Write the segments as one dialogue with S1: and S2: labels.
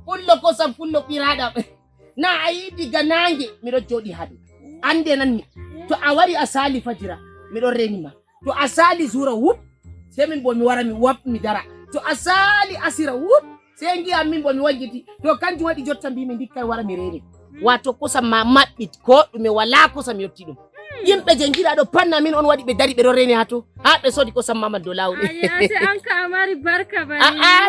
S1: Bullo kosam fullo ɓiraɗam na a yi diga nange miɗo joɗi haɗo ande nanmi to a wari a sali fajira miɗo renima to a sali zura wup sai min bo mi wara mi wap mi dara to a sali asira wup sai ngiyam min bo mi wangiti to kanjum waɗi jotta mbimi dikkai wara mi reni wato kosam ma maɓɓit ko ɗume wala kosam yetti ɗum yimɓe je giɗa ɗo panna min on waɗi ɓe dari ɓeɗo reni ha to ha ɓe sodi kosam maman dow lawol
S2: an ka amari barka ba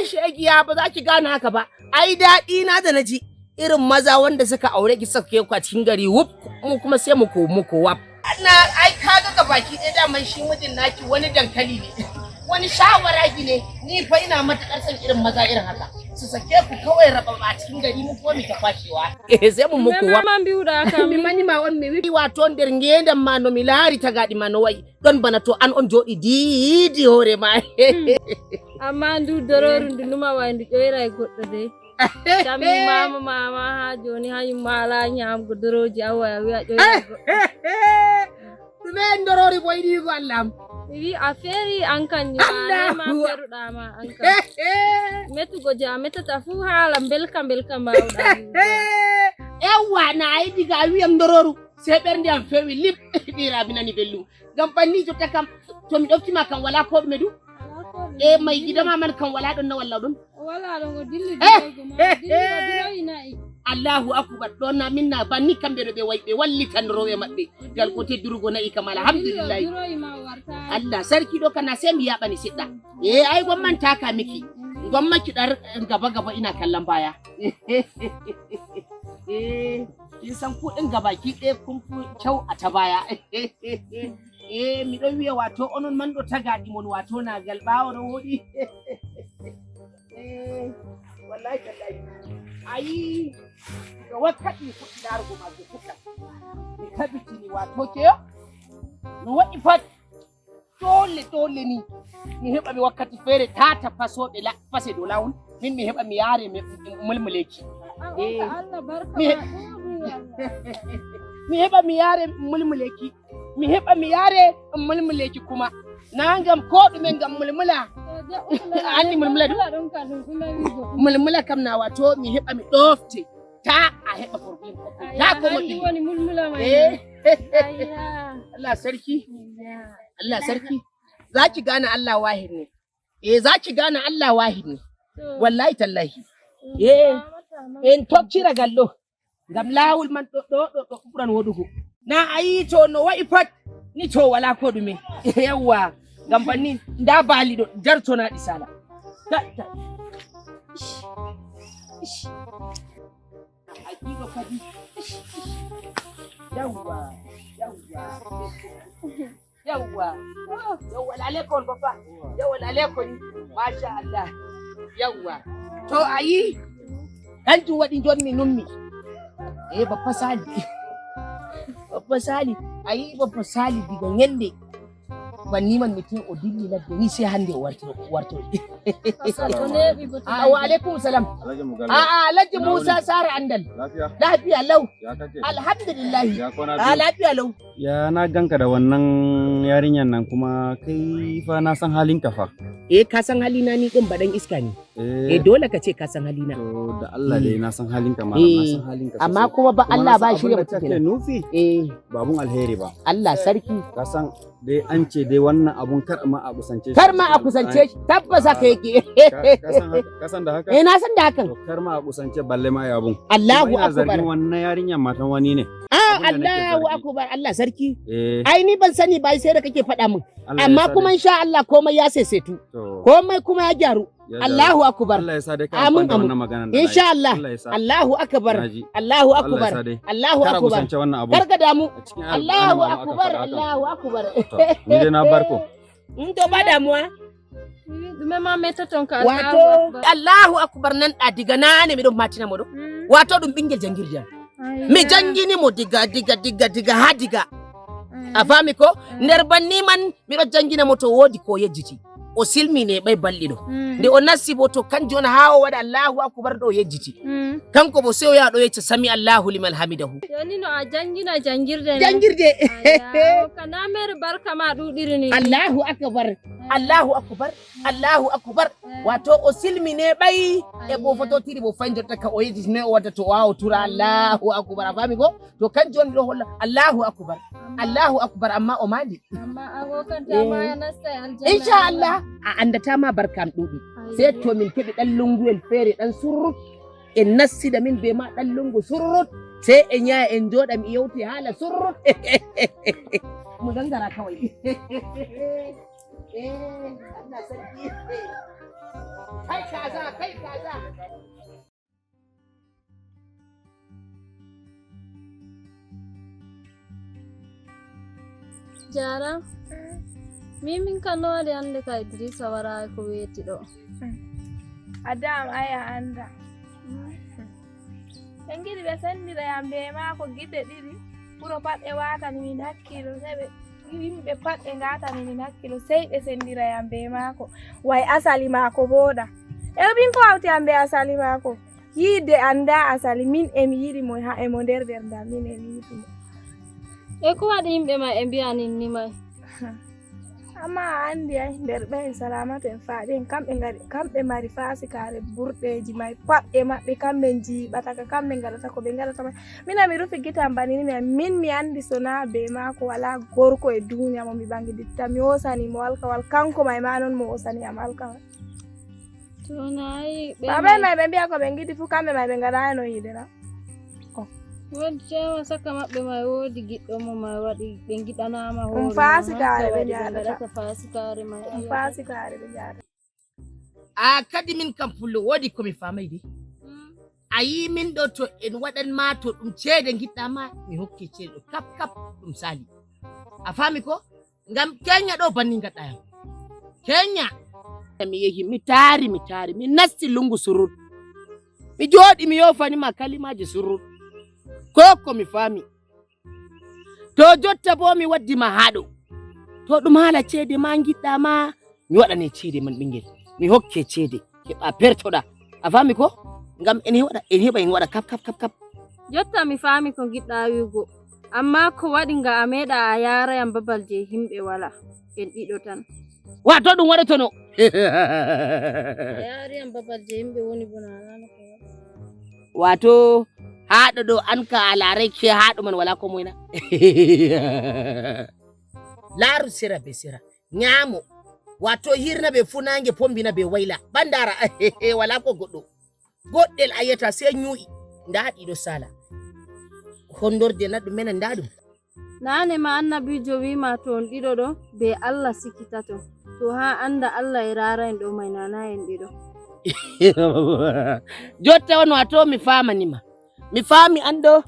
S1: shegiya ba za ki gane haka ba ai daɗi na da naji irin maza wanda suka aure ki sake ku a cikin gari wup mu kuma sai mu wap na ai kaga ga baki ɗaya daman shi mijin naki wani dankali ne wani shawaragi ne ni fa ina matakar son irin maza irin haka su sake ku kawai raba a cikin gari mu ko mi ta kwashewa sai mu wap
S2: man biuda ka
S1: mi mani ma on mi wi wato nder ngendam ma no mi laari tagaɗi ma no wayi don bana to an on joɗi diidi hore ma
S2: amma ndu dororu ndu numa way ndu ƴoyra e goɗɗo de tammi mama ha joni hayum mala ñamgo doroji awaya wiya ƴoyra goɗɗo
S1: ɗume dorori boyɗi ko Allah
S2: mi wi a feeri an kanjum ma feruɗama an kan metugo ja metata fuu haala belka mbawɗa
S1: yawwa na ayi diga a wiyam dororu sai ɓernde am fewi lip ɓiraɓe nani belɗum ngam banni jotta kam to mi ɗoftima kam wala ko ɗume ɗum mai gidama man kan wala ɗon na walla ɗum
S2: wala ɗon o dilli diroyi nayi
S1: Allahu akbar ɗon na minna banni kamɓe ɗo ɓe wayi ɓe wallitan roɓe maɓɓe ngal ko teddurugo nayi kam alhamdulillah Allah sarki ɗo kana sai mi yaɓani seɗɗa ai gomman taka miki gomma ki ɗar gaba ina kallon baya kin san kuɗin gabaki ɗaya kun fi kyau a ta baya mi ɗon wiya wato onon man ɗo tagaɗi mon wato na gal ɓawo no woɗi wallahi tallahi ayi ga wakkati fuɗɗi larugo maje fuɗɗa mi tabitini wato keyo no waɗi pat dole ni mi heɓa mi wakkati feere tata fasoɓe fase dow lawol min mi heɓa mi yaare mi mulmuleki mi heɓa mi yaare mulmuleki mi heɓa mi yaare mulmuleki kuma na ngam ko ɗume ngam mulmula andi mulmula ɗum mulmula kam na wato mi heɓa mi ɗofte ta a heɓa problem ta ko moɗi
S2: woni mulmula mai
S1: Allah sarki zaki gane Allah wahid ne zaki gane Allah wahid ne wallahi tallahi en tokkira gallo ngam lawol man ɗo ɓuran woɗugo na ayi to no wa'i pat ni to wala ko ɗume yawwa ngam banni nda baali ɗo dartonaɗi sala haqiqa kadi yawwa lalekon papa yawwa lalekon masha Allah yawwa to ayi kanjum waɗi jonni nummi babba sali ayi babba sali diga nyande banni man mitin o dilli ladde ni sai hande warto wa alaikum salam alhaji Musa Sara Andal lafiya lau alhamdulillah lafiya lau
S3: ya na ganka da wannan yarinyan nan kuma kai fa na san halinka fa
S1: ka san halina ni din badan iska ne dole ka ce ka san halina
S3: to da Allah dai na san halinka ma na san halinka
S1: amma kuma ba Allah ba shi mutum
S3: kenan nufi babun alheri ba
S1: Allah sarki
S3: ka san dai an ce dai wannan abun kar ma a kusance
S1: shi tabbas haka yake
S3: ka san da haka
S1: na san da hakan
S3: kar ma a kusance balle ma ya abun
S1: Allahu akbar
S3: zargin wannan yarinyan matan wani ne
S1: Allahu akbar Allah sarki ai ni ban sani ba sai da kake faɗa min amma kuma insha Allah komai ya saisetu komai kuma ya gyaru Allahu akbar
S3: Allah ya sa dai ka kwanta wannan magana
S1: insha Allah Allahu akbar Allahu akbar Allahu akbar karka damu Allahu akbar Allahu akbar
S3: ni dai na barko
S1: to ba damuwa
S2: dume ma meta ton ka
S1: wato Allahu akbar nan da diga nane mi don matina modo wato dum bingel jangirja mi jangini mo diga ha diga a fami ko nder banni man mi do jangina mo to wodi ko yejjiti o silmine ɓay balɗiɗo nde o nassi bo to kanjum on ha o waɗa Allahu akbar ɗo yejjiti kanko bo sey o yaha ɗo yecca sami Allahu liman hamidahu
S2: joni no a jangina jangirde ne
S1: jangirde
S2: kana mere barka ma ɗuɗiri ni
S1: Allahu akbar Allahu akbar Allahu akbar wato o silmine ɓay e bo fototiri bo fanjorta ka o yejjiti noy o watta to o wawa tura Allahu akbar a fami ko to kanjum on ɗo holla Allahu akbar Allahu akbar amma o mandi
S2: amma agokanta ma ya nasta aljanna
S1: inchallah a andata ma barkam ɗuɗi sai to min keɓi ɗan lunguwel feere ɗan surrut en nassida min be ma ɗan lungu surrut sai en yaha en joɗa mi yewti haala surrut mu gangara kawai Allah sarki kai kaza
S2: Jara min kan no waɗi hande ka Idrissa wara ko weeti ɗo
S4: Adam aya anda ɓe giɗi ɓe sendira yam be maako gite ɗiɗi ɓuro pat ɓe watani min hakkilo sey ɓe yimɓe pat ɓe ngatani min hakkilo sey ɓe sendira yam be maako way asali maako boɗa min ko hawti yam be asali maako yiide anda asali min emi yiɗi mo ha emo nder ɓerdam min emi yiɗimo
S2: e ko waɗi yimɓe ma e mbiya ninni may
S4: amma a andi ay nder ɓen salamatu en faaɗen kamɓe mari fasikare burɗeji may pat e maɓɓe kamɓe jiiɓata ka kamɓe gaɗata ko ɓe gaɗata may mina mi rufi gitan banini min mi andi sona be maako wala gorko e duniya mo mi ɓangiditta mi hosanimo alkawal kanko may ma noon mo hosaniyam alkawal
S2: to nayi
S4: baɓe may ɓe mbiya ko ɓe giɗi fuu kamɓe may ɓe gaɗano yiidera
S2: wodi cewa saka maɓɓe may woodi giɗɗo mo may waɗi ɓe giɗanama hoore
S4: fasikare ɓe
S2: jaɗata fasikare may
S4: fasikare ɓe jaɗata
S1: a kadi min kam pullo woodi komi famay de a yi min ɗo to en waɗan ma to ɗum ceede giɗɗa ma mi hokki ceede ɗo kap kap ɗum sali a fami ko ngam Kenya ɗo banni gaɗɗa yam Kenya mi yehi mi taari mi nasti lungu surut mi jooɗi mi yofanima kalimaji surut ko mi fami to jotta bo mi waddima haɗo to ɗum haala ceede ma giɗɗa ma mi waɗane ceede man ɓingel mi hokke ceede heɓa pertoɗa a fami ko ngam en heɓa en waɗa kap
S2: jotta mi fami ko giɗɗa wiugo amma ko waɗi nga a meeɗa a yarayam babal je himɓe wala en ɗiɗo tan
S1: wato ɗum waɗatono
S2: a yariyam babal je himɓe woni bona nana ko
S1: wato haɗo ɗo an ka a laaray ke haɗo man wala ko moyna laaru sera be sera ñaamo wato hirna ɓe fu nange pombina ɓe wayla ɓandara wala ko goɗɗo goɗɗel a yiyata sey ñuu'i nda ɗiɗo sala hondorde na ɗum mena nda ɗum
S2: nane ma annabijo wima to on ɗiɗo ɗo be Allah sikitato to ha anda Allah e rara en ɗo may nana en ɗiɗo
S1: jotta on wato mi famanima mi fami ando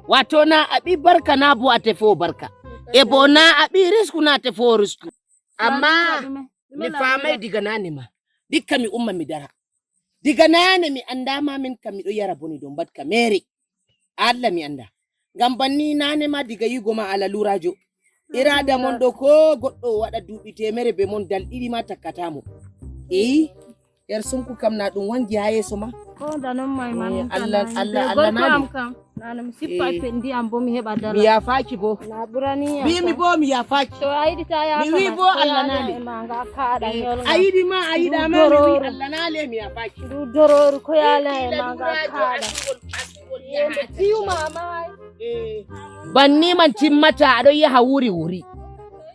S1: wato na abi barka na bo ate fo barka e bo na abi risku na ate fo risku amma mi famai diga nane ma dikka mi umma mi dara diga nane mi anda ma min kam mi do yara boni don batka mere Allah mi anda ngam banni nane ma diga yugo ma ala lurajo irada mon do ko goddo wada dubi temere be mon dal didi ma takkatamo yar sunku kam na ɗum wangi ha yeso ma
S2: ko da non mai man
S1: Allah
S2: nani kam nanam sippa pendi am bo mi heba dara
S1: mi yafaki bo
S2: na burani
S1: mi bo mi yafaki
S2: to ayidi ta ya
S1: mi wi bo Allah nale
S2: manga kaada yol
S1: ayidi ma ayida ma mi wi Allah nale mi yafaki
S2: du doror ko yala e manga kaada fiu mama
S1: banni man timmata ado yaha wuri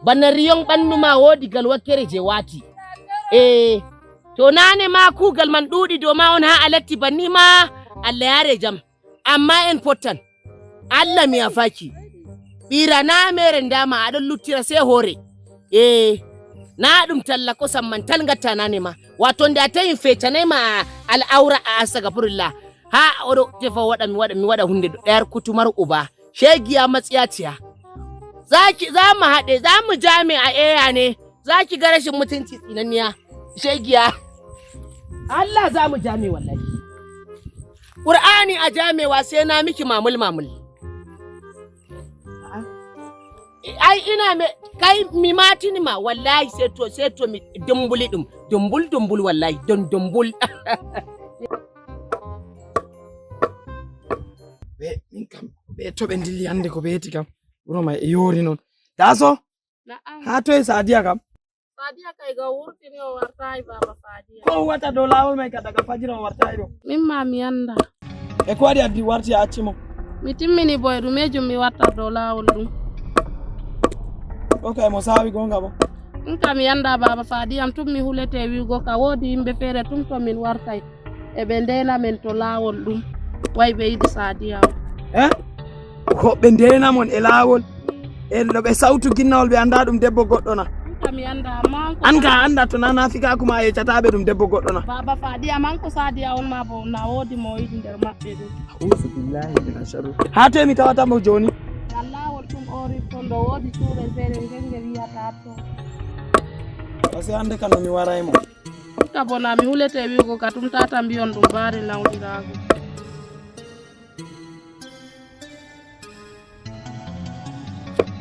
S1: banna riyon bannuma wodi gal wakkere je wati to nane ma kugal man ɗuɗi do ma on ha alatti banni ma Allah yare jam amma en pottan Allah mi yafaki ɓira na mere ndama aɗon luttira sai hore na ɗum talla ko samman tal gatta nane ma wato nda tayin fetanai ma al'aura a astagfirullah ha oɗo tefa mi waɗa hunde ɗayar kutumar uba shegiya matsiyaciya za mu haɗe za mu jami a eya ne za ki ga rashin mutunci tsinanniya shegiya Allah za mu jame wallahi Qur'ani a jamewa sai na miki mamul ai ina me kai mi matini ma wallahi sai to mi dumbuli dum dumbul wallahi don dumbul
S5: be min kam be to be dilli hande ko beeti kam wuro mai e yori non taso
S2: Na'am.
S5: ha to e Sadiya kam
S2: Sadiya kai ga wurtini o wartai baba Sadiya.
S5: ko wata do lawol mai ka daga fajira on warta do
S2: Min ma mi anda.
S5: e ko wadi addi warti a accimo
S2: Mi timmini boy ɗumejum mi watta dow lawol ɗum.
S5: o kay mo sawi gonga bo
S2: Ɗum kam mi anda baba Fadiyam tum mi hulete wiugo ka wodi yimɓe feere tum to min wartay eɓe ndena men to lawol ɗum way ɓe yiɗi Sadiya o.
S5: ko be ndena mon e lawol e no be sautu ginnawol be anda dum debbo goddo na
S2: Ɗum kam mi anda amma
S5: an ka anda to nana fika kuma e chatabe dum debbo goddo na
S2: baba Fadiyam an ko Sadiya on ma bo na wodi mo yiɗi nder maɓɓe ɗum.
S5: a'udhu billahi minash sharri ha to mi tawata mo joni
S2: Lawol ɗum ori to ndo wodi cuure feere ngel wiyata to.
S5: kasi ande kan mi waray mo
S2: Ɗum ka bona mi hulete wiugo ka tum tata mbiyon ɗum baari nawɗirago.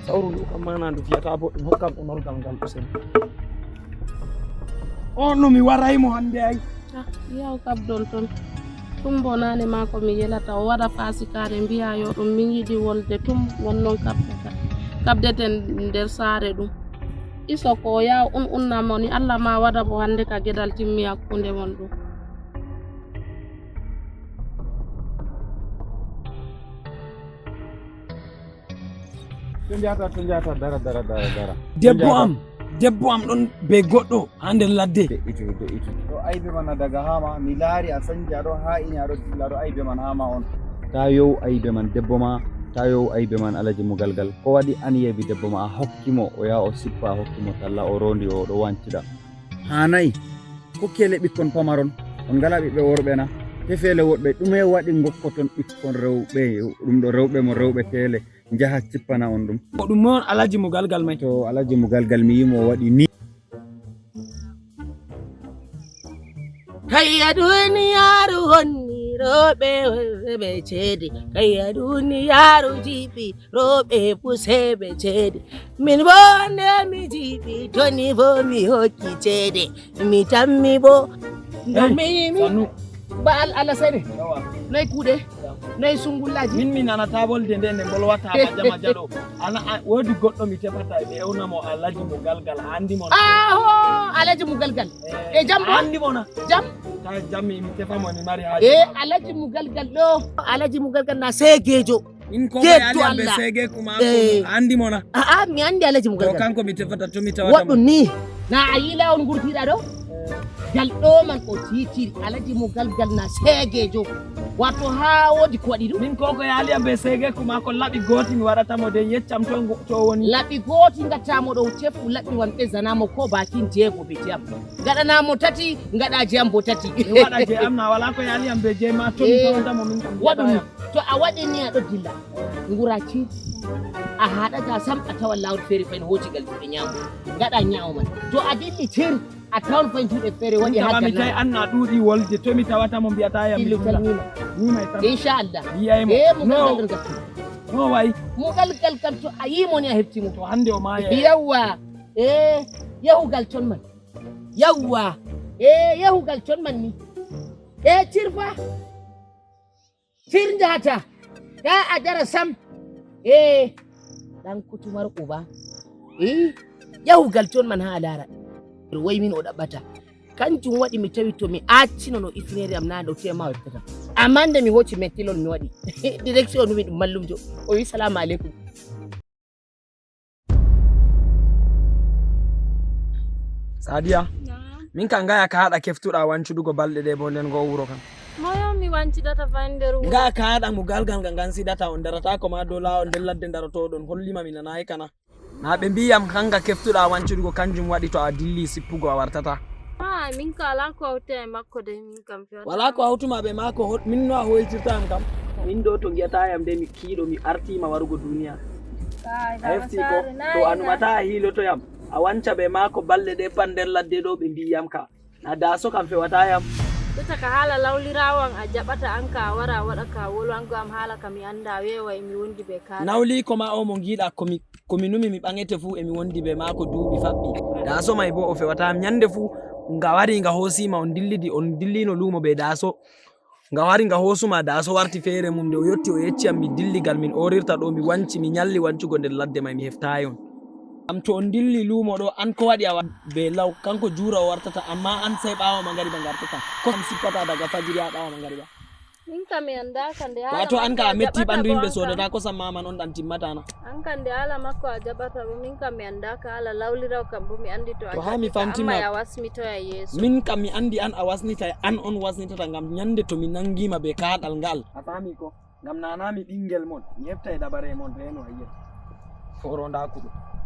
S5: sawru ndu kam mana ndu fiyata boɗɗum hokkam unorgal ngal usen on no mi waray mo hande ay
S2: Yaw kabdol ton tum bonane mako mi yelata o waɗa fasikare mbiya yo ɗum min yiɗi wolde tum wonnon kabdeten nder saare ɗum iso ko yaw unnamo ni Allah ma waɗa bo hande ka gueɗal timmi hakkunde mon ɗum.
S3: to njata dara
S5: debbo am don be goddo ha nder ladde
S3: de itu do aibe man daga hama mi laari a sanji aɗo ha ini aɗo dilla ɗo aibe man hama on ta yow aibe man debbo ma ta yow aibe man alaji mugalgal ko waɗi an yebi debbo ma a hokkimo o yaha o sippa a hokkimo talla o rondi o ɗo wancida hanayi kokkele ɓikkon pamaron on ngala ɓiɓɓe worɓe na tefele woɗɓe ɗume waɗi gokkoton ɓikkon rewɓe ɗum ɗo rewɓe mo rewɓe tele jaha cippana on ɗum
S5: ko ɗum non alaji mo galgal mai
S3: to alaji mugalgal mi yimo waɗi ni
S1: kayya duniyaru honni roɓe ɓe ceede kayya duniyaru jiiɓi roɓe puseɓe ceede min bo nde mi jiiɓi toni bo mi hokki ceede mi tammi bo
S5: sannu
S1: ba Allah sani noy kuuɗe noy sungullaji
S5: min mi nanata bolde nde nde bolwata majama jalo ana wodi goddo mi tefata be ewna mo alaji mo galgal andi mo
S1: aho alaji mo galgal e jambo
S5: andi mo na
S1: jam
S5: ta jammi mi tefa mo mi mari
S1: e alaji mo galgal ɗo alaji mo galgal na segejo
S5: in ko
S1: Jettu
S5: ali be
S1: Allah.
S5: sege kuma ko andi mo na
S1: aa mi andi alaji mo
S5: to
S1: galgal
S5: kanko mi tefata to mi tawata
S1: waɗɗum ni na a yi lawol gurtiɗa ɗo gal ɗo man o titiri alaji mo galgal na segejo wato ha wodi ko waɗi ɗum
S5: min ko yali am be sege kuma ko labi goti mi warata mo de yeccam to woni
S1: laɓi gooti gattamo ɗo tefu laɓi wan ɓesdanamo ko bakin jeego be jeyam gaɗanamo tati gaɗa jeyam bo tati
S5: mi wada je am na wala ko yali am be je ma to mi tawata mo min
S1: waɗum ni to a waɗi ni aɗo dilla nguraci a haɗata sam a tawan lawol feere fayin hootigal juuɗe ñaamo gaɗa ñaawo man to a dilli tir a tawan fayin juuɗe feere waɗi ha
S5: mi tay an na ɗuuɗi wolde to mi tawata mo mbiyata yam
S1: illu talmima
S5: ni mai tan
S1: inchallah
S5: yiyaymo
S1: mo galgal gattu
S5: no way
S1: mo galgal kam to a yimo ni a heftimo
S5: to hande o maya
S1: yawwa yahugal ton man yawwa yahugal ton man ni tirfa tir njahata ta a dara sam ɗan kutumar uba yahugal ton man ha a lara way min o ɗaɓɓata kanjum waɗi mi tawi to mi accino no ifnere am na ɗo tema wattata amma nde mi hocci mettilol mi waɗi direction mi ɗum mallumjo o wi salamu aleykum
S5: Sadiya min kan ngaya ka haɗa keftuɗa wancuɗugo balɗe ɗe bo nden go wuro kan
S2: Moyo mi wancidata fayin nder wuro.
S5: nga ka haɗa mo galgal nga ngan sidata on darata ko ma dow lawol nder ladde darotoɗon hollima mi nanayi kana na ɓe mbiyam kanga keftuɗa wancuɗugo kanjum waɗi to a dilli sippugo a wartata
S2: Min ka ala ko hawte e makko de min kam fiyata.
S5: wala ko hawtuma ɓe mako min no a hoytirta am kam min ɗo to giyatayam de mi kiiɗo mi artima warugo duniya a hefti ko to anumata a hiilotoyam a wanca ɓe mako balɗe ɗe pat nder ladde ɗo ɓe mbiyam ka na daso kam fewatayam
S6: jotta ka haala lawlirawan a jaɓata an ka wara waɗa ka wolwango am haala ka mi anda wewa emi wondi be kala
S5: nawli ko ma o mo giiɗa komi numi mi ɓangete fuu emi wondi be maako duuɓi faɓɓi daaso may bo o fewata ñande fuu nga wari nga hoosima on dillino luumo be daaso nga wari nga hoosuma daaso warti feere mum nde o yetti o yecciyam mi dilligal min orirta ɗo mi wanci mi ñalli wancugo nder ladde may mi heftayi on am to on dilli luumo ɗo an ko waɗi a be law kanko juura o wartata amma an sey ɓawa magariba gartata ko am sippata daga fajiri ha ɓawa magariba
S6: min kam mi anda kande
S5: wato an ka a metti ɓandu yimɓe sodata kosam maman on ɗan timmatana
S6: an kande hala makko a jaɓata bo min kam mi anda ka hala lawliraw kam bo mi andi to
S5: To ha mi famtima
S6: ya wasmitoya yeeso
S5: min kam mi andi an a wasnita an on wasnitata ngam ñande to mi nangima be kaaɗal ngal a fami ko ngam nanami ɓingel mon mi heɓtay dabare mon reno a yiya foro ndakuɗo